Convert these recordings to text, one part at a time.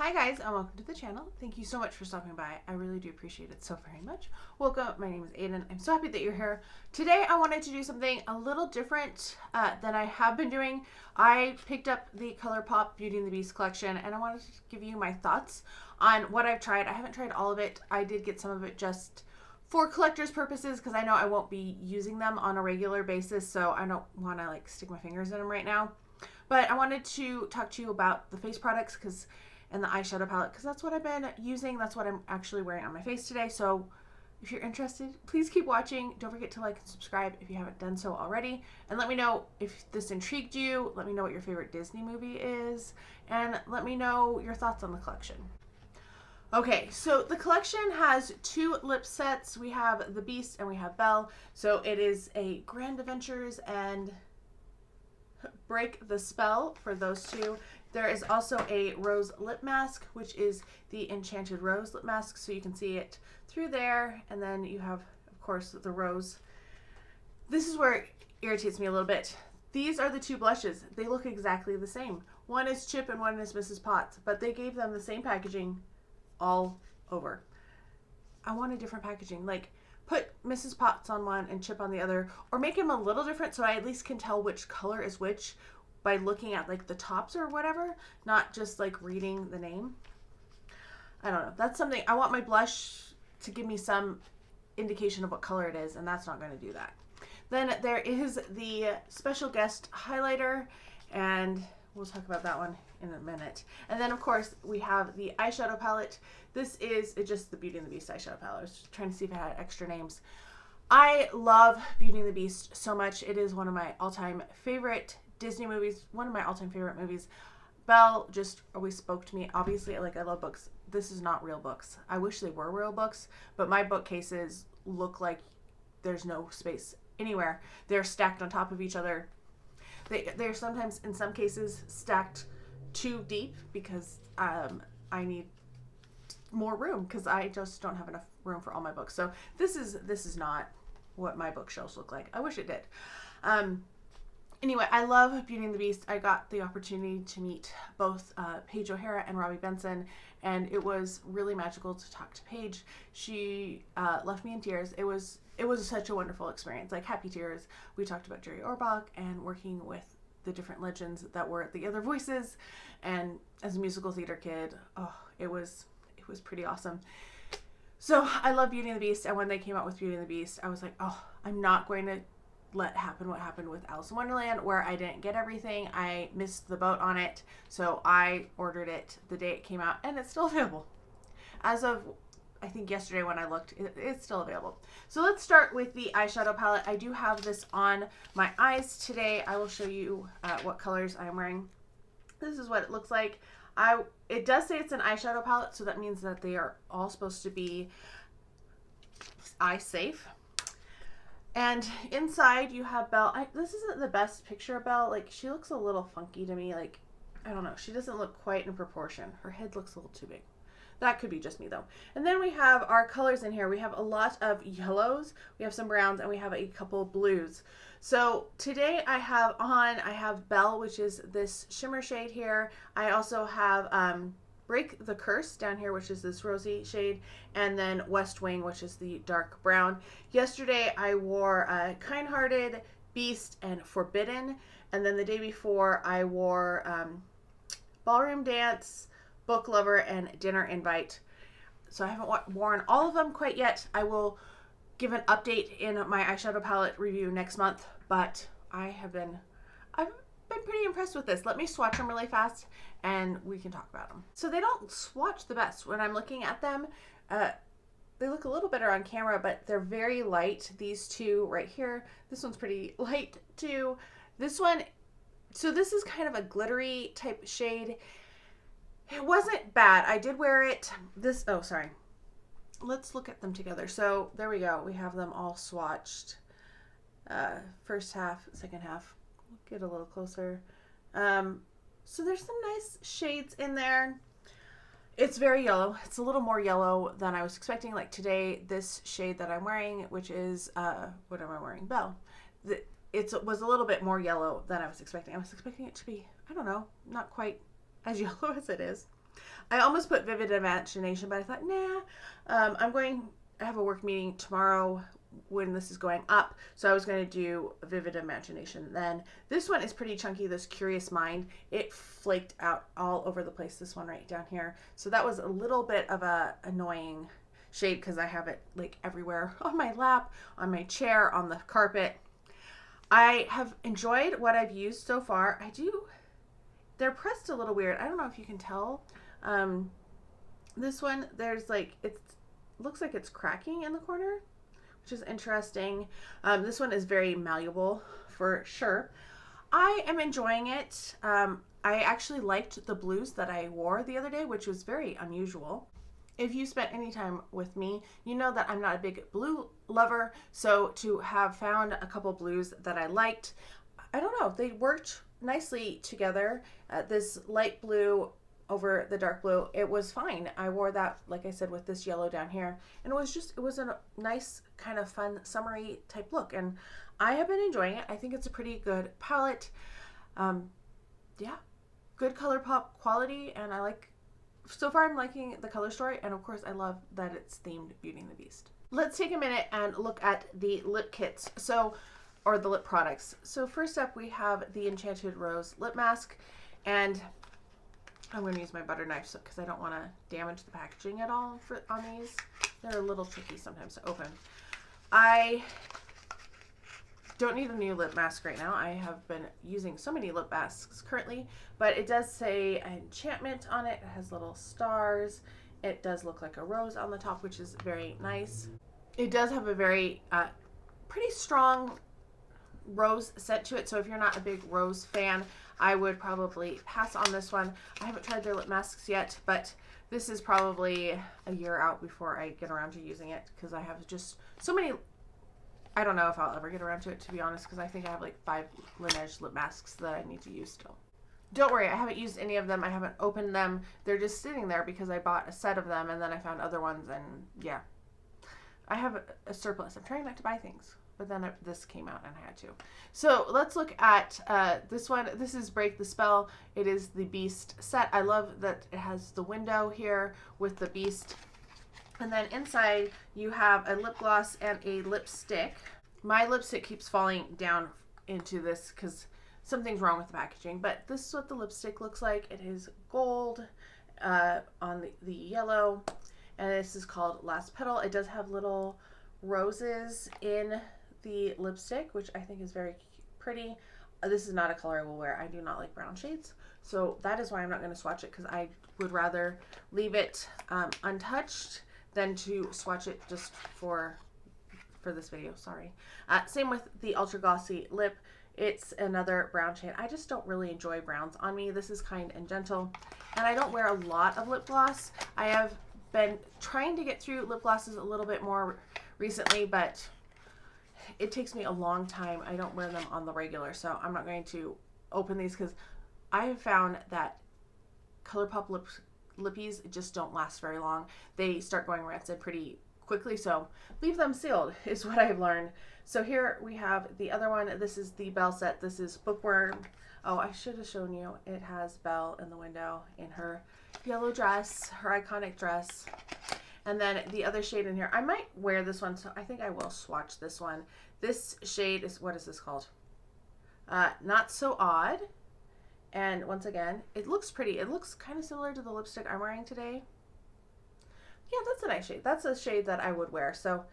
Hi guys and welcome to the channel. Thank you so much for stopping by. I really do appreciate it so very much. Welcome, my name is Aiden. I'm so happy that you're here. Today I wanted to do something a little different than I have been doing. I picked up the Colourpop Beauty and the Beast collection and I wanted to give you my thoughts on what I've tried. I haven't tried all of it. I did get some of it just for collector's purposes because I know I won't be using them on a regular basis, so I don't want to like stick my fingers in them right now. But I wanted to talk to you about the face products and the eyeshadow palette because that's what I've been using. That's what I'm actually wearing on my face today. So if you're interested, please keep watching. Don't forget to like and subscribe if you haven't done so already. And let me know if this intrigued you. Let me know what your favorite Disney movie is. And let me know your thoughts on the collection. Okay, so the collection has two lip sets. We have TheBeast and we have Belle. So it is a Grand Adventures and Break the Spell for those two. There is also a rose lip mask, which is the Enchanted Rose lip mask, so you can see it through there. And then you have, of course, the rose. This is where it irritates me a little bit. These are the two blushes. They look exactly the same. One is Chip and one is Mrs. Potts, but they gave them the same packaging all over. I want a different packaging. Like, put Mrs. Potts on one and Chip on the other, or make them a little different so I at least can tell which color is which by looking at like the tops or whatever, not just like reading the name. I don't know. That's something I want my blush to give me some indication of what color it is, and that's not going to do that. Then there is the special guest highlighter, and we'll talk about that one in a minute. And then of course we have the eyeshadow palette. This is just the Beauty and the Beast eyeshadow palette. I was just trying to see if it had extra names. I love Beauty and the Beast so much. It is one of my all-time favorite Disney movies, one of my all-time favorite movies. Belle just always spoke to me. Obviously, like, I love books. This is not real books. I wish they were real books, but my bookcases look like there's no space anywhere. They're stacked on top of each other. They're sometimes, in some cases, stacked too deep because I need more room because I just don't have enough room for all my books. So this is not what my bookshelves look like. I wish it did. Anyway, I love Beauty and the Beast. I got the opportunity to meet both Paige O'Hara and Robbie Benson, and it was really magical to talk to Paige. She left me in tears. It was such a wonderful experience, like happy tears. We talked about Jerry Orbach and working with the different legends that were the other voices, and as a musical theater kid, oh, it was pretty awesome. So I love Beauty and the Beast, and when they came out with Beauty and the Beast, I was like, oh, I'm not going to let happen what happened with Alice in Wonderland, where I didn't get everything. I missed the boat on it, so I ordered it the day it came out, and it's still available. As of, I think yesterday when I looked, it's still available. So let's start with the eyeshadow palette. I do have this on my eyes today. I will show you what colors I'm wearing. This is what it looks like. It does say it's an eyeshadow palette, so that means that they are all supposed to be eye safe. And inside you have Belle. This isn't the best picture of Belle. Like, she looks a little funky to me. Like, I don't know. She doesn't look quite in proportion. Her head looks a little too big. That could be just me though. And then we have our colors in here. We have a lot of yellows, we have some browns, and we have a couple blues. So today I have Belle, which is this shimmer shade here. I also have Break the Curse down here, which is this rosy shade, and then West Wing, which is the dark brown. Yesterday I wore Kind-Hearted, Beast, and Forbidden, and then the day before I wore Ballroom Dance, Book Lover, and Dinner Invite. So I haven't worn all of them quite yet. I will give an update in my eyeshadow palette review next month, but I've been pretty impressed with this. Let me swatch them really fast and we can talk about them. So they don't swatch the best when I'm looking at them. They look a little better on camera, but they're very light. These two right here, this one's pretty light too. This one, so this is kind of a glittery type shade. It wasn't bad. I did wear it. Oh, sorry. Let's look at them together. So there we go. We have them all swatched. First half, second half. We'll get a little closer. So there's some nice shades in there. It's very yellow. It's a little more yellow than I was expecting. Like today, this shade that I'm wearing, which is, what am I wearing? Belle. It was a little bit more yellow than I was expecting. I was expecting it to be, I don't know, not quite as yellow as it is. I almost put Vivid Imagination, but I thought, nah, I have a work meeting tomorrow when this is going up, so I was going to do Vivid Imagination then. This one is pretty chunky, this Curious Mind. It flaked out all over the place, this one right down here. So that was a little bit of a annoying shade because I have it like everywhere, on my lap, on my chair, on the carpet. I have enjoyed what I've used so far. They're pressed a little weird. I don't know if you can tell. This one, there's like, it looks like it's cracking in the corner, which is interesting. This one is very malleable for sure. I am enjoying it. I actually liked the blues that I wore the other day, which was very unusual. If you spent any time with me, you know that I'm not a big blue lover. So to have found a couple blues that I liked, I don't know, they worked nicely together. This light blue over the dark blue, it was fine. I wore that, like I said, with this yellow down here, and it was a nice kind of fun summery type look, and I have been enjoying it. I think it's a pretty good palette. Yeah, good Colourpop quality, and so far I'm liking the color story, and of course I love that it's themed Beauty and the Beast. Let's take a minute and look at the lip kits, or the lip products. So first up we have the Enchanted Rose lip mask, and I'm going to use my butter knife because I don't want to damage the packaging at all on these. They're a little tricky sometimes to open. I don't need a new lip mask right now. I have been using so many lip masks currently, but it does say enchantment on it. It has little stars. It does look like a rose on the top, which is very nice. It does have a very pretty strong rose scent to it, so if you're not a big rose fan, I would probably pass on this one. I haven't tried their lip masks yet, but this is probably a year out before I get around to using it because I have just so many. I don't know if I'll ever get around to it, to be honest, because I think I have like 5 Laneige lip masks that I need to use still. Don't worry, I haven't used any of them. I haven't opened them. They're just sitting there because I bought a set of them and then I found other ones, and yeah. I have a surplus. I'm trying not to buy things, but then this came out and I had to. So let's look at this one. This is Break the Spell. It is the Beast set. I love that it has the window here with the Beast. And then inside you have a lip gloss and a lipstick. My lipstick keeps falling down into this because something's wrong with the packaging, but this is what the lipstick looks like. It is gold on the yellow, and this is called Last Petal. It does have little roses in the lipstick, which I think is very pretty. This is not a color I will wear. I do not like brown shades, so that is why I'm not going to swatch it, because I would rather leave it untouched than to swatch it just for this video. Sorry. Same with the Ultra Glossy Lip. It's another brown shade. I just don't really enjoy browns on me. This is Kind and Gentle, and I don't wear a lot of lip gloss. I have been trying to get through lip glosses a little bit more recently, but it takes me a long time. I don't wear them on the regular, so I'm not going to open these because I have found that Colourpop lippies just don't last very long. They start going rancid pretty quickly, so leave them sealed is what I've learned. So here we have the other one. This is the Belle set. This is Bookworm. Oh, I should have shown you. It has Belle in the window in her yellow dress, her iconic dress. And then the other shade in here, I might wear this one, so I think I will swatch this one. This shade is, what is this called? Not So Odd. And once again, it looks pretty. It looks kind of similar to the lipstick I'm wearing today. Yeah, that's a nice shade. That's a shade that I would wear. So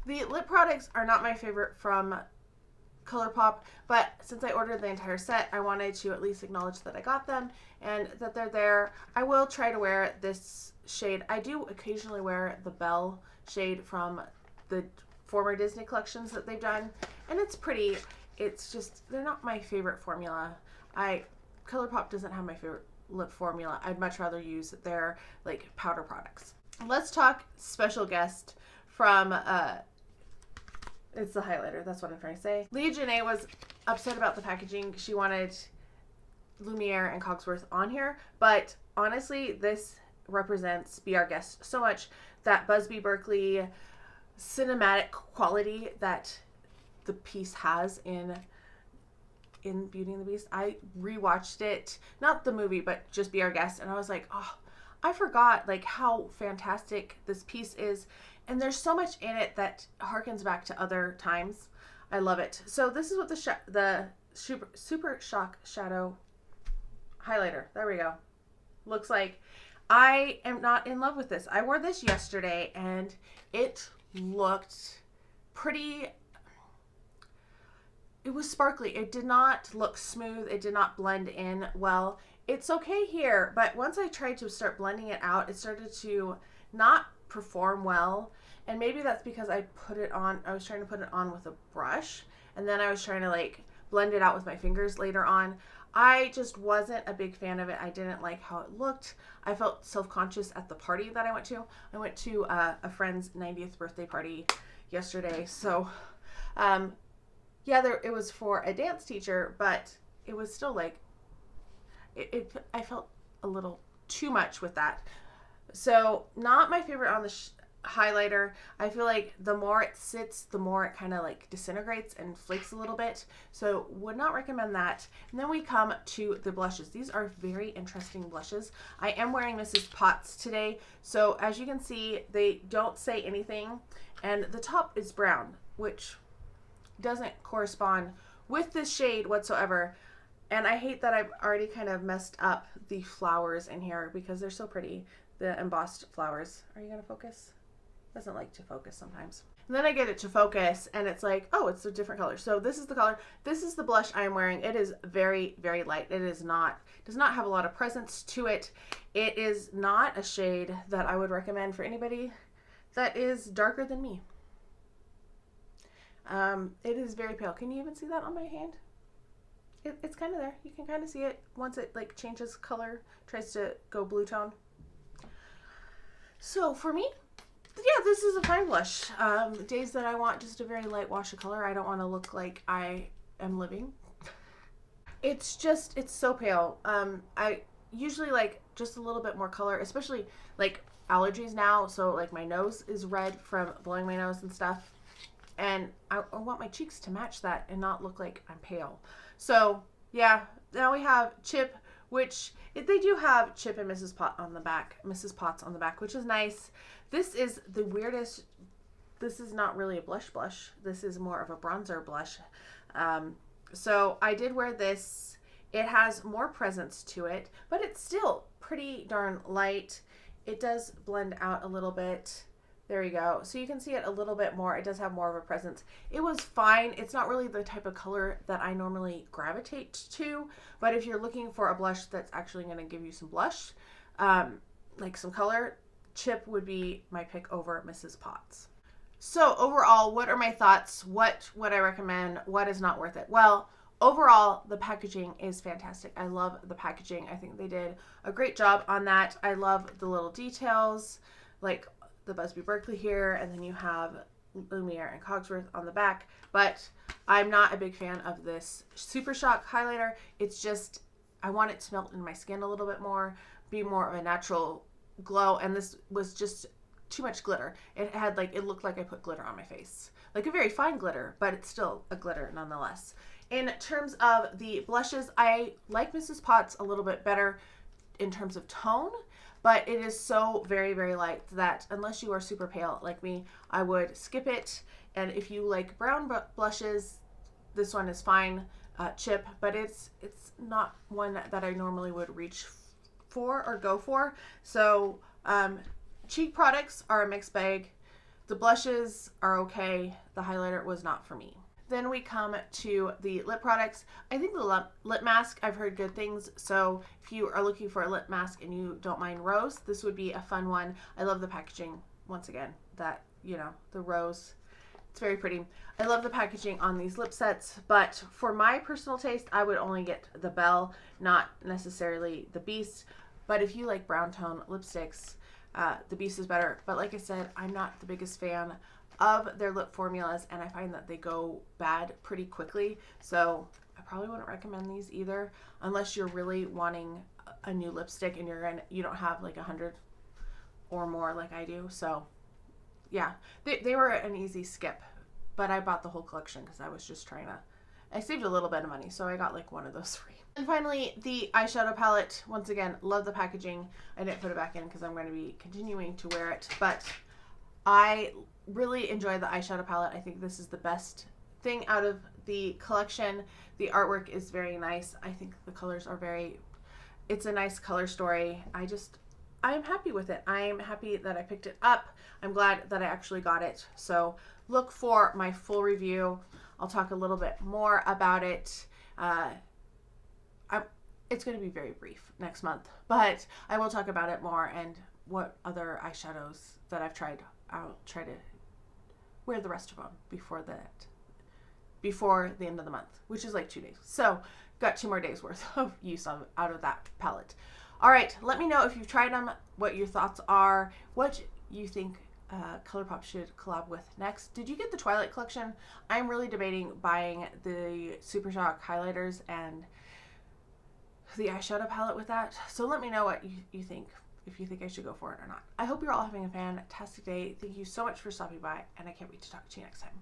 the lip products are not my favorite from Colourpop, but since I ordered the entire set, I wanted to at least acknowledge that I got them and that they're there. I will try to wear this shade. I do occasionally wear the Belle shade from the former Disney collections that they've done, and it's pretty. It's just, they're not my favorite formula. Colourpop doesn't have my favorite lip formula. I'd much rather use their like powder products. Let's talk special guest from it's the highlighter, that's what I'm trying to say. Leah Janae was upset about the packaging. She wanted Lumiere and Cogsworth on here, but honestly, this represents Be Our Guest so much. That Busby Berkeley cinematic quality that the piece has in in Beauty and the Beast. I rewatched it, not the movie, but just Be Our Guest, and I was like, oh, I forgot like how fantastic this piece is, and there's so much in it that harkens back to other times. I love it. So this is what the Super Shock Shadow highlighter, there we go, looks like. I am not in love with this. I wore this yesterday and it looked pretty, it was sparkly. It did not look smooth. It did not blend in well. It's okay here, but once I tried to start blending it out, it started to not perform well. And maybe that's because I put it on, I was trying to put it on with a brush, and then I was trying to like blend it out with my fingers later on. I just wasn't a big fan of it. I didn't like how it looked. I felt self-conscious at the party that I went to. I went to a friend's 90th birthday party yesterday. So, yeah, it was for a dance teacher, but it was still like, I felt a little too much with that. So not my favorite on the highlighter. I feel like the more it sits, the more it kind of like disintegrates and flakes a little bit. So would not recommend that. And then we come to the blushes. These are very interesting blushes. I am wearing Mrs. Potts today. So as you can see, they don't say anything. And the top is brown, which doesn't correspond with this shade whatsoever. And I hate that I've already kind of messed up the flowers in here because they're so pretty. The embossed flowers. Are you going to focus? Doesn't like to focus sometimes. And then I get it to focus and it's like, oh, it's a different color. So this is the color. This is the blush I am wearing. It is very, very light. It is not, does not have a lot of presence to it. It is not a shade that I would recommend for anybody that is darker than me. It is very pale. Can you even see that on my hand? It's kind of there. You can kind of see it once it like changes color, tries to go blue tone. So for me, yeah, this is a fine blush. Days that I want just a very light wash of color. I don't want to look like I am living. It's just, it's so pale. I usually like just a little bit more color, especially like allergies now. So like my nose is red from blowing my nose and stuff. And I want my cheeks to match that and not look like I'm pale. So yeah, now we have Chip, which they do have Chip and Mrs. Potts on the back, which is nice. This is the weirdest. This is not really a blush. This is more of a bronzer blush. So I did wear this. It has more presence to it, but it's still pretty darn light. It does blend out a little bit. There you go. So you can see it a little bit more. It does have more of a presence. It was fine. It's not really the type of color that I normally gravitate to, but if you're looking for a blush that's actually going to give you some blush, like some color, Chip would be my pick over Mrs. Potts. So overall, what are my thoughts? What would I recommend? What is not worth it? Well, overall, the packaging is fantastic. I love the packaging. I think they did a great job on that. I love the little details, like the Busby Berkeley here, and then you have Lumiere and Cogsworth on the back, but I'm not a big fan of this Super Shock highlighter. It's just, I want it to melt in my skin a little bit more, be more of a natural glow, and this was just too much glitter. It had like, it looked like I put glitter on my face. Like a very fine glitter, but it's still a glitter nonetheless. In terms of the blushes, I like Mrs. Potts a little bit better in terms of tone, but it is so very, very light that unless you are super pale like me, I would skip it. And if you like brown blushes, this one is fine, Chip, but it's not one that I normally would reach for or go for. So cheek products are a mixed bag. The blushes are okay. The highlighter was not for me. Then we come to the lip products. I think the lip mask, I've heard good things. So if you are looking for a lip mask and you don't mind rose, this would be a fun one. I love the packaging. Once again, that, you know, the rose, it's very pretty. I love the packaging on these lip sets, but for my personal taste, I would only get the Belle, not necessarily the Beast. But if you like brown tone lipsticks, the Beast is better. But like I said, I'm not the biggest fan of their lip formulas, and I find that they go bad pretty quickly. So I probably wouldn't recommend these either, unless you're really wanting a new lipstick and you don't have like 100 or more like I do. So yeah, they were an easy skip, but I bought the whole collection because I was just trying to I saved a little bit of money, so I got like one of those free. And finally, the eyeshadow palette. Once again, love the packaging. I didn't put it back in because I'm going to be continuing to wear it, but I really enjoy the eyeshadow palette. I think this is the best thing out of the collection. The artwork is very nice. I think the colors are it's a nice color story. I'm happy with it. I'm happy that I picked it up. I'm glad that I actually got it. So look for my full review. I'll talk a little bit more about it. It's going to be very brief next month, but I will talk about it more and what other eyeshadows that I've tried. I'll try to wear the rest of them before the end of the month, which is like 2 days. So got 2 more days worth of use out of that palette. All right, let me know if you've tried them, what your thoughts are, what you think Colourpop should collab with next. Did you get the Twilight collection? I'm really debating buying the Super Shock highlighters and the eyeshadow palette with that. So let me know what you think, if you think I should go for it or not. I hope you're all having a fantastic day. Thank you so much for stopping by, and I can't wait to talk to you next time.